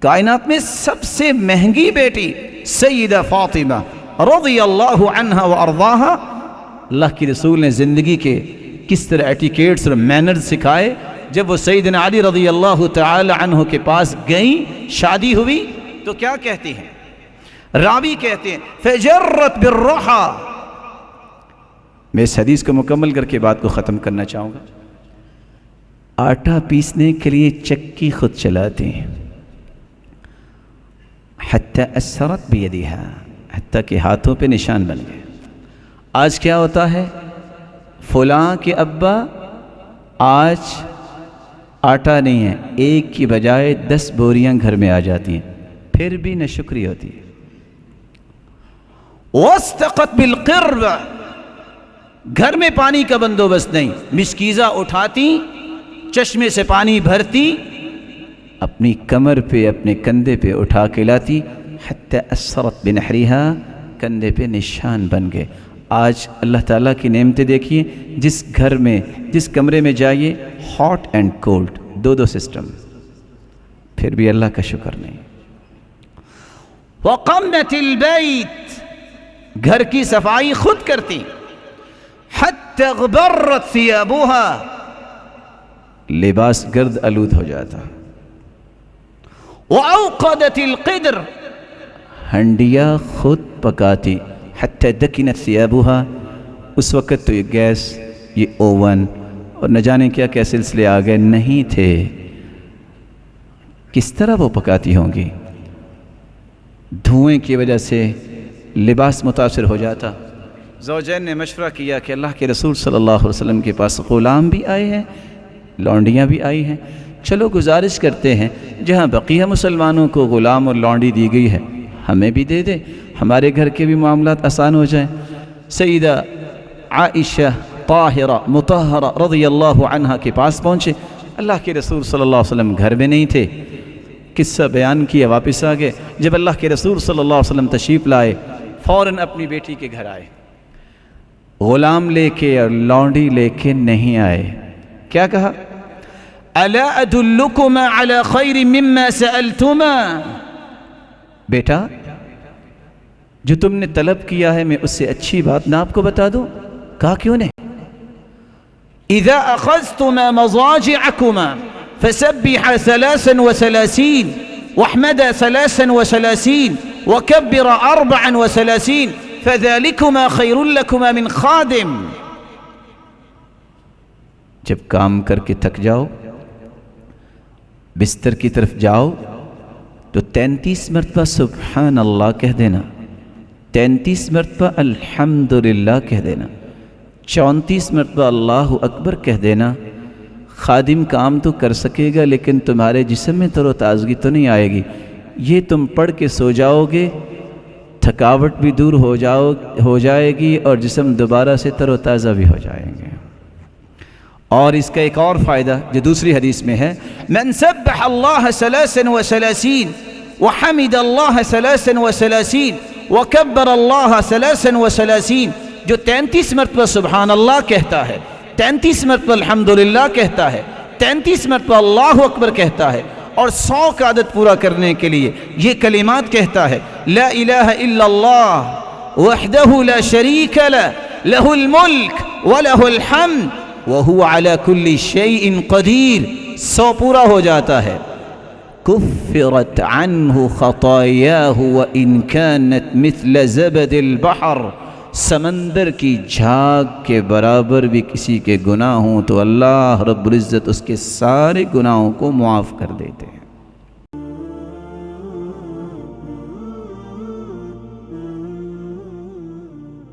کائنات میں سب سے مہنگی بیٹی سیدہ فاطمہ رضی اللہ عنہا و ارضاہا، اللہ کی رسول نے زندگی کے کس طرح ایٹیکیٹس اور مینرز سکھائے۔ جب وہ سیدنا علی رضی اللہ تعالی عنہ کے پاس گئیں، شادی ہوئی تو کیا کہتی ہیں؟ راوی کہتے ہیں فجرت بالرحا۔ میں اس حدیث کو مکمل کر کے بات کو ختم کرنا چاہوں گا۔ آٹا پیسنے کے لیے چکی خود چلاتی ہیں، حتی اثرت بیدہا، حتیٰ کہ ہاتھوں پہ نشان بن گئے۔ آج کیا ہوتا ہے؟ فلاں کے ابا آج آٹا نہیں ہے، ایک کی بجائے 10 بوریاں گھر میں آ جاتی ہیں، پھر بھی نہ شکری ہوتی ہے۔ وَاسْتَقَتْ بِالْقِرْبَ، گھر میں پانی کا بندوبست نہیں، مشکیزہ اٹھاتی، چشمے سے پانی بھرتی، اپنی کمر پہ اپنے کندھے پہ اٹھا کے لاتی، حتی اثرت بنحریہا، کندھے پہ نشان بن گئے۔ آج اللہ تعالیٰ کی نعمتیں دیکھیے، جس گھر میں جس کمرے میں جائیے ہاٹ اینڈ کولڈ، 2 سسٹم، پھر بھی اللہ کا شکر نہیں۔ وَقَمْنَتِ الْبَيْتِ، گھر کی صفائی خود کرتی، حتی اغبرت ثِيَابُهَا، لباس گرد آلود ہو جاتا۔ وَأَوْقَدَتِ الْقِدْرِ، ہنڈیا خود پکاتی، حتی دکنت ثِيَابُهَا، اس وقت تو یہ گیس، یہ اوون اور نہ جانے کیا کیا سلسلے آ گئے نہیں تھے، کس طرح وہ پکاتی ہوں گی؟ دھوئیں کی وجہ سے لباس متاثر ہو جاتا۔ زوجین نے مشورہ کیا کہ اللہ کے رسول صلی اللہ علیہ وسلم کے پاس غلام بھی آئے ہیں، لونڈیاں بھی آئی ہیں، چلو گزارش کرتے ہیں جہاں بقیہ مسلمانوں کو غلام اور لونڈی دی گئی ہے ہمیں بھی دے دے، ہمارے گھر کے بھی معاملات آسان ہو جائیں۔ سیدہ عائشہ طاہرہ مطہرہ رضی اللہ عنہا کے پاس پہنچے، اللہ کے رسول صلی اللہ علیہ وسلم گھر میں نہیں تھے، قصہ بیان کیا، واپس آ گئے۔ جب اللہ کے رسول صلی اللہ علیہ وسلم تشریف لائے، فوراً اپنی بیٹی کے گھر آئے، غلام لے کے اور لونڈی لے کے نہیں آئے۔ کیا کہا؟ الا ادلکما علی خیر مما سألتما، بیٹا جو تم نے طلب کیا ہے میں اس سے اچھی بات نہ آپ کو بتا دوں؟ کہا کیوں نہیں؟ اذا اخذتما مضاجعکما فسبح 33 واحمد 33 وكبر 34 فذلكما خير لكما من خادم۔ جب کام کر کے تھک جاؤ، بستر کی طرف جاؤ تو 33 مرتبہ سبحان اللہ کہہ دینا، 33 مرتبہ الحمدللہ کہہ دینا، 34 مرتبہ اللہ اکبر کہہ دینا۔ خادم کام تو کر سکے گا لیکن تمہارے جسم میں تر و تازگی تو نہیں آئے گی۔ یہ تم پڑھ کے سو جاؤ گے، تھکاوٹ بھی دور ہو جائے گی اور جسم دوبارہ سے تر و تازہ بھی ہو جائیں گے۔ اور اس کا ایک اور فائدہ جو دوسری حدیث میں ہے، من سبح اللہ 33 وحمد اللہ 33 وکبر اللہ 33، جو 33 مرتبہ سبحان اللہ کہتا ہے، 33 مرتبہ الحمدللہ کہتا ہے، 33 مرتبہ اللہ اکبر کہتا ہے، اور 100 کا عدد پورا کرنے کے لیے یہ کلمات کہتا ہے، لا الہ الا اللہ وحدہ لا شریک لہ لہ الملک ولہ الحمد وہو علی کل شیء قدیر، 100 پورا ہو جاتا ہے۔ کفرت عنہ خطایاہ وان کانت مثل زبد البحر، سمندر کی جھاگ کے برابر بھی کسی کے گناہ ہوں تو اللہ رب العزت اس کے سارے گناہوں کو معاف کر دیتے ہیں۔